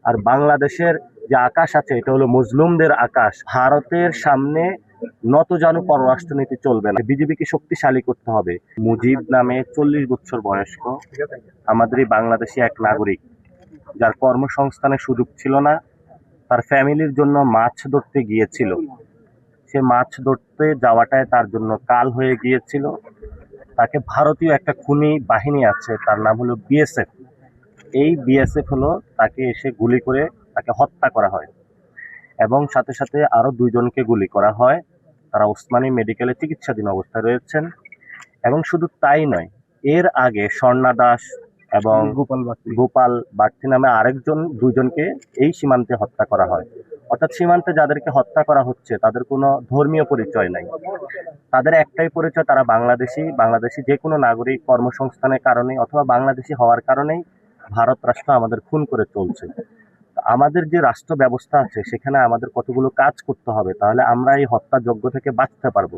আর বাংলাদেশের যে আকাশ আছে এটা হলো মজলুমদের আকাশ। ভারতের সামনে নতজানু পররাষ্ট্রনীতি চলবে না, বিজেপিকে শক্তিশালী করতে হবে। মুজিব নামে 40 বছর বয়স্ক আমাদের এই বাংলাদেশি এক নাগরিক, যার কর্মসংস্থানের সুযোগ ছিল না, তার ফ্যামিলির জন্য মাছ ধরতে গিয়েছিল। সে মাছ ধরতে যাওয়াটাই তার জন্য কাল হয়ে গিয়েছিল। তাকে ভারতীয় একটা খুনি বাহিনী আছে, তার নাম হলো বিএসএফ। এই বিএসএফ হলো তাকে এসে গুলি করে তাকে হত্যা করা হয় এবং সাথে সাথে আরো 2জনকে গুলি করা হয়। তারা ওসমানী মেডিকেলে চিকিৎসাধীন অবস্থায় রয়েছেন। এবং শুধু তাই নয়, এর আগে স্বর্ণা দাস এবং গোপাল বাগচি নামে আরেকজন 2জনকে এই সীমান্তে হত্যা করা হয়। অর্থাৎ সীমান্তে যাদেরকে হত্যা করা হচ্ছে তাদের কোনো ধর্মীয় পরিচয় নাই, তাদের একটাই পরিচয়, তারা বাংলাদেশি যে কোনো নাগরিক কর্মসংস্থানের কারণে অথবা বাংলাদেশি হওয়ার কারণেই ভারত রাষ্ট্র আমাদের খুন করে চলছে। আমাদের যে রাষ্ট্র ব্যবস্থা আছে সেখানে আমাদের কতগুলো কাজ করতে হবে, তাহলে আমরা এই হত্যাযজ্ঞ থেকে বাঁচতে পারবো।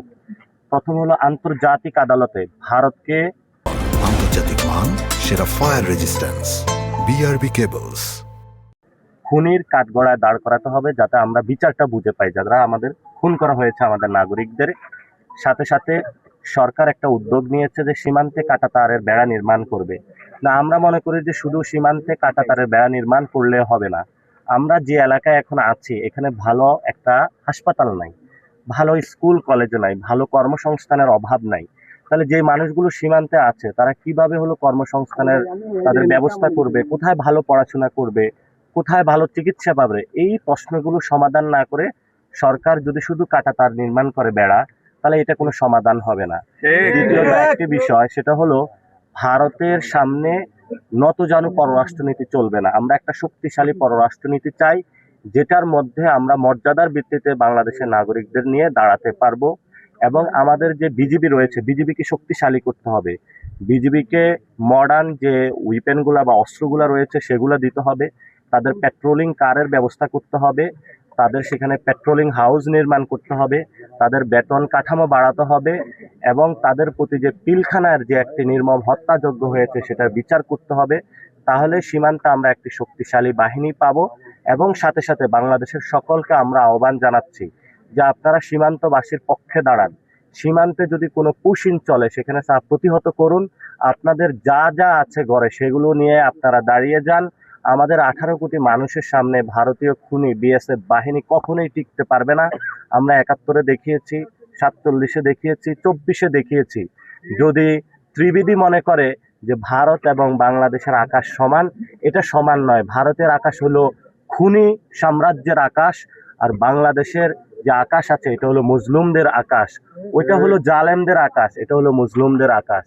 প্রথম হলো আন্তর্জাতিক আদালতে ভারতকে আন্তর্জাতিক মান সেরা ফায়ার রেজিস্ট্যান্স বিআরবি কেবলস খুনির কাঠগড়ায় দাঁড় করাতে হবে, যাতে আমরা বিচারটা বুঝে পাই যারা আমাদের খুন করা হয়েছে আমাদের নাগরিকদের। সাথে সাথে সরকার একটা উদ্যোগ নিয়েছে যে সীমান্তে কাঁটাতারের বেড়া নির্মাণ করবে। না, আমরা মনে করি যে শুধু সীমান্তে কাঁটাতারের বেড়া নির্মাণ করলে হবে না। আমরা যে এলাকায় এখন আছি এখানে ভালো একটা হাসপাতাল নাই, ভালো স্কুল কলেজ নাই, ভালো কর্মসংস্থানের অভাব নাই। তাহলে যে মানুষগুলো সীমান্তে আছে তারা কিভাবে হলো কর্মসংস্থানের তাদের ব্যবস্থা করবে, কোথায় ভালো পড়াশোনা করবে, কোথায় ভালো চিকিৎসা পাবে? এই প্রশ্নগুলো সমাধান না করে সরকার যদি শুধু কাঁটাতার নির্মাণ করে বেড়া, তাহলে এটা কোনো সমাধান হবে না। দ্বিতীয়ত একটি বিষয়, সেটা হলো ভারতের সামনে নতজানু পররাষ্ট্রনীতি চলবে না। আমরা একটা শক্তিশালী পররাষ্ট্রনীতি চাই, যেটার মধ্যে আমরা মর্যাদার ভিত্তিতে বাংলাদেশের নাগরিকদের নিয়ে দাঁড়াতে পারবো। এবং আমাদের যে বিজিবি রয়েছে, বিজিবিকে শক্তিশালী করতে হবে। বিজিবিকে মডার্ন যে উইপেনগুলা বা অস্ত্রগুলা রয়েছে সেগুলো দিতে হবে। তাদের পেট্রোলিং কারের ব্যবস্থা করতে হবে, তাদের সেখানে পেট্রোলিং হাউস নির্মাণ করতে হবে, তাদের বেতন কাঠামো বাড়াতে হবে এবং তাদের প্রতি যে পিলখানার যে একটি নির্মম হত্যাযজ্ঞ হয়েছে সেটার বিচার করতে হবে। তাহলে সীমান্তে আমরা একটি শক্তিশালী বাহিনী পাবো। এবং সাথে সাথে বাংলাদেশের সকলকে আমরা আহ্বান জানাচ্ছি যে আপনারা সীমান্তবাসীর পক্ষে দাঁড়ান। সীমান্তে যদি কোনো পুশিন চলে সেখানে তা প্রতিহত করুন। আপনাদের যা যা আছে ঘরে সেগুলো নিয়ে আপনারা দাঁড়িয়ে যান। আমাদের 18 কোটি মানুষের সামনে ভারতীয় খুনি বিএসএফ বাহিনী কখনোই টিকতে পারবে না। আমরা 71-এ দেখিয়েছি, 47-এ দেখিয়েছি, 24-এ দেখিয়েছি। যদি ত্রিবেদী মনে করে যে ভারত এবং বাংলাদেশের আকাশ সমান, এটা সমান নয়। ভারতের আকাশ হলো খুনি সাম্রাজ্যের আকাশ, আর বাংলাদেশের যে আকাশ আছে এটা হলো মজলুমদের আকাশ। ওইটা হলো জালেমদের আকাশ, এটা হলো মজলুমদের আকাশ।